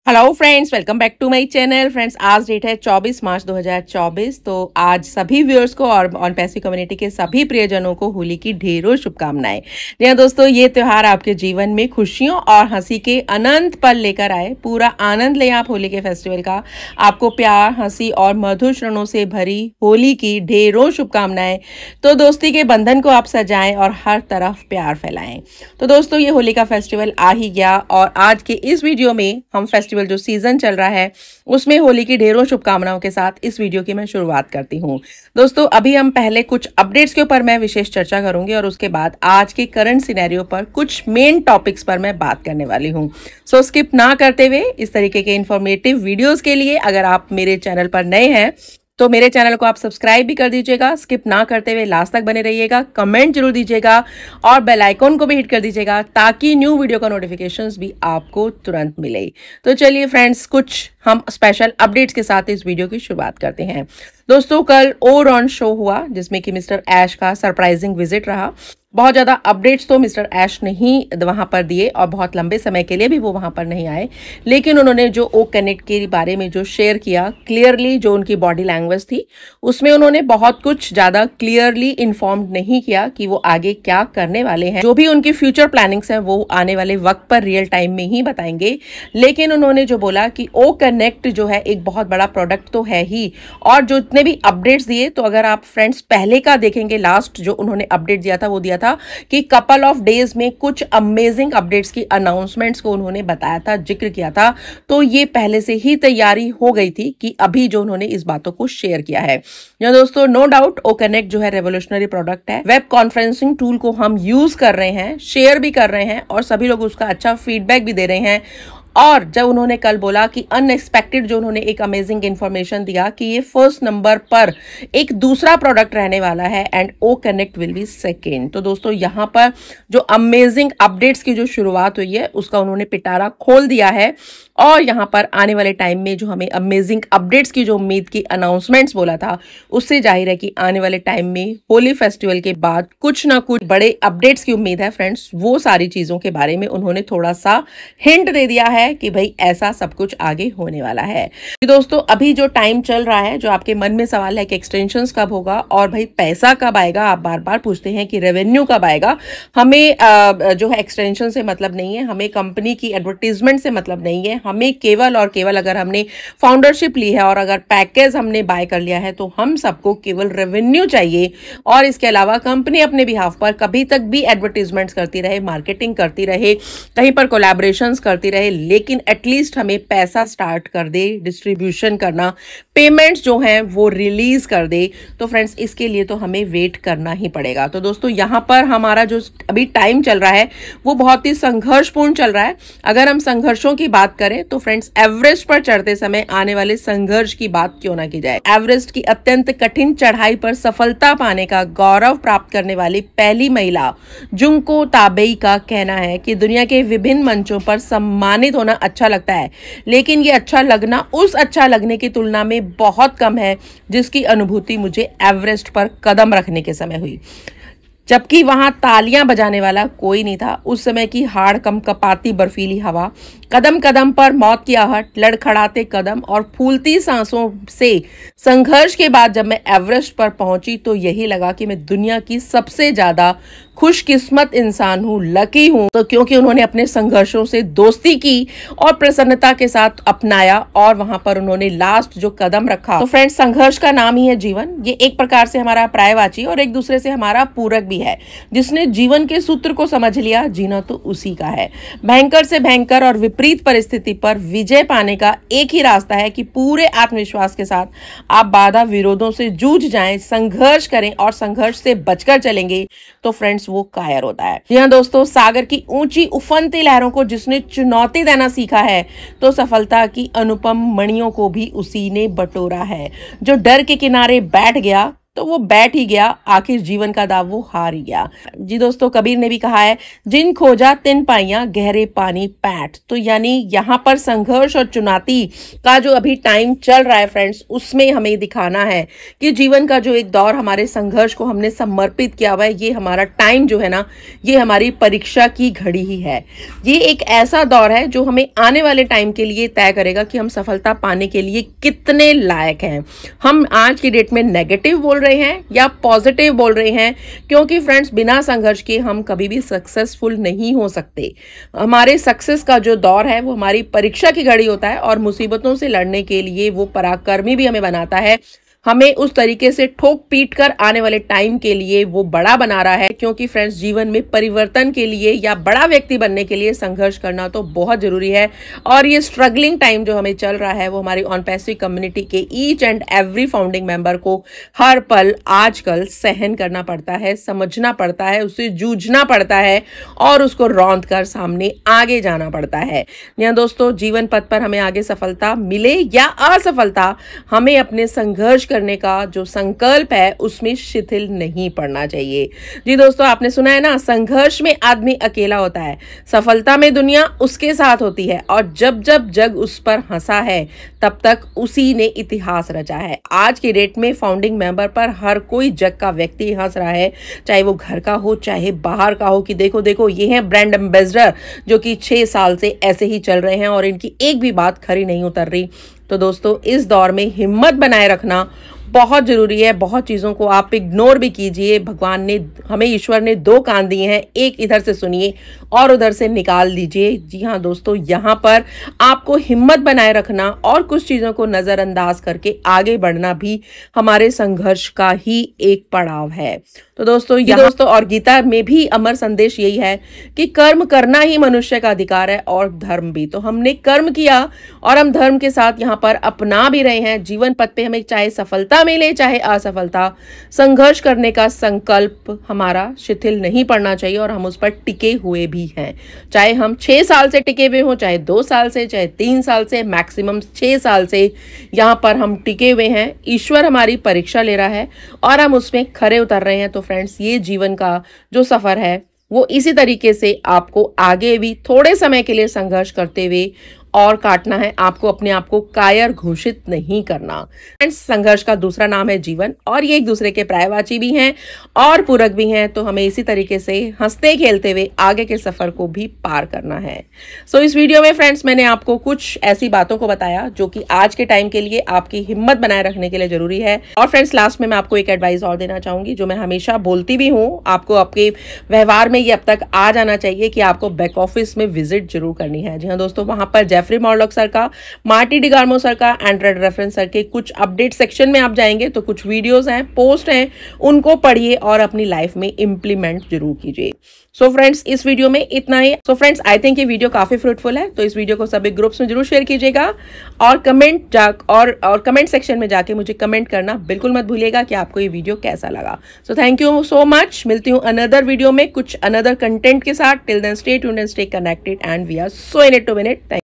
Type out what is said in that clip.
Hello friends, welcome back to my channel. Friends, आज date है 24 मार्च 2024। तो आज सभी व्यूअर्स को और ऑन पैसिव कम्युनिटी के सभी प्रियजनों को होली की ढेरों शुभकामनाएं। जी हाँ दोस्तों, ये त्योहार आपके जीवन में खुशियों और हंसी के अनंत पल लेकर आए। पूरा आनंद लें आप होली के फेस्टिवल का। आपको प्यार, हंसी और मधुर क्षणों से भरी होली की ढेरों शुभकामनाएं। तो दोस्ती के बंधन को आप सजाएं और हर तरफ प्यार फैलाएं। तो दोस्तों, ये होली का फेस्टिवल आ ही गया और आज के इस वीडियो में हम फेस्टिवल जो सीजन चल रहा है उसमें होली की ढेरों शुभकामनाओं के साथ इस वीडियो की मैं शुरुआत करती हूं। दोस्तों, अभी हम पहले कुछ अपडेट्स के ऊपर मैं विशेष चर्चा करूंगी और उसके बाद आज के करंट सिनेरियो पर कुछ मेन टॉपिक्स पर मैं बात करने वाली हूं। सो स्किप ना करते हुए इस तरीके के इंफॉर्मेटिव वीडियोस के लिए अगर आप मेरे चैनल पर नए हैं तो मेरे चैनल को आप सब्सक्राइब भी कर दीजिएगा। स्किप ना करते हुए लास्ट तक बने रहिएगा, कमेंट जरूर दीजिएगा और बेल आइकॉन को भी हिट कर दीजिएगा ताकि न्यू वीडियो का नोटिफिकेशंस भी आपको तुरंत मिले। तो चलिए फ्रेंड्स, कुछ हम स्पेशल अपडेट्स के साथ इस वीडियो की शुरुआत करते हैं। दोस्तों, कल ओरॉन शो हुआ जिसमें कि मिस्टर ऐश का सरप्राइजिंग विजिट रहा। बहुत ज्यादा अपडेट्स तो मिस्टर ऐश ने ही वहां पर दिए और बहुत लंबे समय के लिए भी वो वहां पर नहीं आए, लेकिन उन्होंने जो ओ कनेक्ट के बारे में जो शेयर किया, क्लियरली जो उनकी बॉडी लैंग्वेज थी उसमें उन्होंने बहुत कुछ ज्यादा क्लियरली इन्फॉर्म्ड नहीं किया कि वो आगे क्या करने वाले हैं। जो भी उनकी फ्यूचर प्लानिंग्स हैं वो आने वाले वक्त पर रियल टाइम में ही बताएंगे। लेकिन उन्होंने जो बोला कि ओ कनेक्ट जो है एक बहुत बड़ा प्रोडक्ट तो है ही, और जो इतने भी अपडेट्स दिए, तो अगर आप फ्रेंड्स पहले का देखेंगे, लास्ट जो उन्होंने अपडेट दिया था वो दिया था कि कपल ऑफ डेज में कुछ अमेजिंग अपडेट्स की अनाउंसमेंट्स को उन्होंने बताया था, जिक्र किया था। तो ये पहले से ही तैयारी हो गई थी कि अभी जो उन्होंने इस बातों को शेयर किया है। दोस्तों, नो डाउट ओ कनेक्ट जो है रेवोल्यूशनरी प्रोडक्ट है। वेब कॉन्फ्रेंसिंग टूल को हम यूज कर रहे हैं, शेयर भी कर रहे हैं और सभी लोग उसका अच्छा फीडबैक भी दे रहे हैं। और जब उन्होंने कल बोला कि अनएक्सपेक्टेड जो उन्होंने एक अमेजिंग इंफॉर्मेशन दिया कि ये फर्स्ट नंबर पर एक दूसरा प्रोडक्ट रहने वाला है and O connect will be second. तो दोस्तों, यहाँ पर जो अमेजिंग अपडेट्स की जो शुरुआत हुई है उसका उन्होंने पिटारा खोल दिया है। और यहाँ पर आने वाले टाइम में जो हमें अमेजिंग अपडेट्स की जो उम्मीद की अनाउंसमेंट्स बोला था, उससे जाहिर है कि आने वाले टाइम में होली फेस्टिवल के बाद कुछ ना कुछ बड़े अपडेट्स की उम्मीद है फ्रेंड्स। वो सारी चीजों के बारे में उन्होंने थोड़ा सा हिंट दे दिया है कि भाई ऐसा सब कुछ आगे होने वाला है। दोस्तों, अभी जो टाइम चल रहा है, जो आपके मन में सवाल है कि एक्सटेंशंस कब होगा और भाई पैसा कब आएगा, आप बार बार पूछते हैं कि रेवेन्यू कब आएगा। हमें जो है एक्सटेंशन से मतलब नहीं है, हमें कंपनी की एडवर्टीजमेंट से मतलब नहीं है। हमें केवल और केवल अगर हमने फाउंडरशिप ली है और अगर पैकेज हमने बाय कर लिया है तो हम सबको केवल रेवेन्यू चाहिए। और इसके अलावा कंपनी अपने बिहाफ पर कभी तक भी एडवर्टीजमेंट्स करती रहे, मार्केटिंग करती रहे, कहीं पर कोलैबोरेशंस करती रहे, लेकिन एटलीस्ट हमें पैसा स्टार्ट कर दे, डिस्ट्रीब्यूशन करना, पेमेंट्स जो हैं वो रिलीज कर दे। तो फ्रेंड्स, इसके लिए तो हमें वेट करना ही पड़ेगा। तो दोस्तों, यहाँ पर हमारा जो अभी टाइम चल रहा है वो बहुत ही संघर्षपूर्ण चल रहा है। अगर हम संघर्षों की बात करें तो फ्रेंड्स, एवरेस्ट पर चढ़ते समय आने वाले संघर्ष की बात क्यों ना की जाए। एवरेस्ट की अत्यंत कठिन चढ़ाई पर सफलता पाने का गौरव प्राप्त करने वाली पहली महिला जुंको ताबेई का कहना है कि दुनिया के विभिन्न मंचों पर सम्मानित होना अच्छा लगता है, लेकिन ये अच्छा लगना उस अच्छा लगने की तुलना में बहुत कम है जिसकी अनुभूति मुझे एवरेस्ट पर कदम रखने के समय हुई, जबकि वहां तालियां बजाने वाला कोई नहीं था। उस समय की हाड़ कंपकपाती बर्फीली हवा, कदम कदम पर मौत की आहट, लड़खड़ाते कदम और फूलती सांसों से संघर्ष के बाद जब मैं एवरेस्ट पर पहुंची तो यही लगा कि मैं दुनिया की सबसे ज्यादा खुशकिस्मत इंसान हूँ, लकी हूँ। तो क्योंकि उन्होंने अपने संघर्षों से दोस्ती की और प्रसन्नता के साथ अपनाया और वहां पर उन्होंने लास्ट जो कदम रखा। तो फ्रेंड्स, संघर्ष का नाम ही है जीवन। ये एक प्रकार से हमारा पर्यायवाची और एक दूसरे से हमारा पूरक भी है। जिसने जीवन के सूत्र को समझ लिया, जीना तो उसी का है। भयंकर से भयंकर और विपरीत परिस्थिति पर विजय पाने का एक ही रास्ता है कि पूरे आत्मविश्वास के साथ आप बाधा विरोधों से जूझ जाएं, संघर्ष करें और संघर्ष से बचकर चलेंगे तो फ्रेंड्स वो कायर होता है। जी हाँ दोस्तों, सागर की ऊंची उफनती लहरों को जिसने चुनौती देना सीखा है तो सफलता की अनुपम मणियों को भी उसी ने बटोरा है। जो डर के किनारे बैठ गया तो वो बैठ ही गया, आखिर जीवन का दाव वो हार ही गया। जी दोस्तों, कबीर ने भी कहा है, जिन खोजा तिन पाइया गहरे पानी पैठ। तो यानी यहाँ पर संघर्ष और चुनौती का जो अभी टाइम चल रहा है फ्रेंड्स, उसमें हमें दिखाना है कि जीवन का जो एक दौर हमारे संघर्ष को हमने समर्पित किया हुआ है, ये हमारा टाइम जो है ना, ये हमारी परीक्षा की घड़ी ही है। ये एक ऐसा दौर है जो हमें आने वाले टाइम के लिए तय करेगा कि हम सफलता पाने के लिए कितने लायक हैं। हम आज की डेट में नेगेटिव बोल रहे हैं या पॉजिटिव बोल रहे हैं, क्योंकि फ्रेंड्स बिना संघर्ष के हम कभी भी सक्सेसफुल नहीं हो सकते। हमारे सक्सेस का जो दौर है वो हमारी परीक्षा की घड़ी होता है, और मुसीबतों से लड़ने के लिए वो पराक्रमी भी हमें बनाता है, हमें उस तरीके से ठोक पीट कर आने वाले टाइम के लिए वो बड़ा बना रहा है। क्योंकि फ्रेंड्स जीवन में परिवर्तन के लिए या बड़ा व्यक्ति बनने के लिए संघर्ष करना तो बहुत जरूरी है। और ये स्ट्रगलिंग टाइम जो हमें चल रहा है वो हमारी ऑन पैसिव कम्युनिटी के each and every founding member को हर पल आजकल सहन करना पड़ता है, समझना पड़ता है, उससे जूझना पड़ता है और उसको रौंद कर सामने आगे जाना पड़ता है। यहाँ दोस्तों, जीवन पथ पर हमें आगे सफलता मिले या असफलता, हमें अपने संघर्ष करने का जो संकल्प है उसमें शिथिल नहीं पड़ना चाहिए। जी दोस्तों, आपने सुना है ना, संघर्ष में आदमी अकेला होता है, सफलता में दुनिया उसके साथ होती है, और जब जब जग उस पर हंसा है तब तक उसी ने इतिहास रचा है। आज की डेट में फाउंडिंग मेंबर पर हर कोई जग का व्यक्ति हंस रहा है, चाहे वो घर का हो चाहे बाहर का हो, कि देखो देखो ये हैं ब्रांड एम्बेसडर जो कि 6 साल से ऐसे ही चल रहे हैं और इनकी एक भी बात खरी नहीं उतर रही। तो दोस्तों, इस दौर में हिम्मत बनाए रखना बहुत जरूरी है। बहुत चीज़ों को आप इग्नोर भी कीजिए। भगवान ने हमें, ईश्वर ने 2 कान दिए हैं, एक इधर से सुनिए और उधर से निकाल दीजिए। जी हाँ दोस्तों, यहाँ पर आपको हिम्मत बनाए रखना और कुछ चीज़ों को नज़रअंदाज करके आगे बढ़ना भी हमारे संघर्ष का ही एक पड़ाव है। तो दोस्तों, ये दोस्तों और गीता में भी अमर संदेश यही है कि कर्म करना ही मनुष्य का अधिकार है, और धर्म भी। तो हमने कर्म किया और हम धर्म के साथ यहाँ पर अपना भी रहे हैं। जीवन पथ पे हमें चाहे सफलता मिले चाहे असफलता, संघर्ष करने का संकल्प हमारा शिथिल नहीं पड़ना चाहिए, और हम उस पर टिके हुए भी हैं। चाहे हम 6 साल से टिके हुए हों, चाहे 2 साल से, चाहे 3 साल से, मैक्सिमम 6 साल से यहाँ पर हम टिके हुए हैं। ईश्वर हमारी परीक्षा ले रहा है और हम उसमें खरे उतर रहे हैं। तो फ्रेंड्स, ये जीवन का जो सफर है वो इसी तरीके से आपको आगे भी थोड़े समय के लिए संघर्ष करते हुए और काटना है। आपको अपने आप को कायर घोषित नहीं करना। फ्रेंड्स, संघर्ष का दूसरा नाम है जीवन, और ये एक दूसरे के पर्यायवाची भी हैं और पूरक भी हैं। तो हमें इसी तरीके से हंसते खेलते हुए आगे के सफर को भी पार करना है। सो इस वीडियो में फ्रेंड्स मैंने आपको कुछ ऐसी बातों को बताया जो कि आज के टाइम के लिए आपकी हिम्मत बनाए रखने के लिए जरूरी है। और फ्रेंड्स, लास्ट में मैं आपको एक एडवाइस और देना चाहूंगी, जो मैं हमेशा बोलती भी हूँ, आपको आपके व्यवहार में ये अब तक आ जाना चाहिए कि आपको बैक ऑफिस में विजिट जरूर करनी है। जी हाँ दोस्तों, वहां पर जेफरी मॉर्लॉक सर का, मार्टी डिगार्मो सर का, एंड्रेड रेफरेंस सर के कुछ अपडेट सेक्शन में आप जाएंगे तो कुछ वीडियोस हैं, पोस्ट हैं, उनको पढ़िए और अपनी लाइफ में इंप्लीमेंट जरूर कीजिए। सो फ्रेंड्स, इस वीडियो में इतना ही। सो फ्रेंड्स, आई थिंक ये वीडियो काफी फ्रूटफुल है, तो इस वीडियो को सभी ग्रुप्स में जरूर शेयर कीजिएगा, और कमेंट सेक्शन में जाके मुझे कमेंट करना बिल्कुल मत भूलिएगा कि आपको ये वीडियो कैसा लगा। So thank you so much. मिलती हूँ अनदर वीडियो में कुछ अनदर कंटेंट के साथ। Till then stay tuned and stay connected, and we are so in it to win it.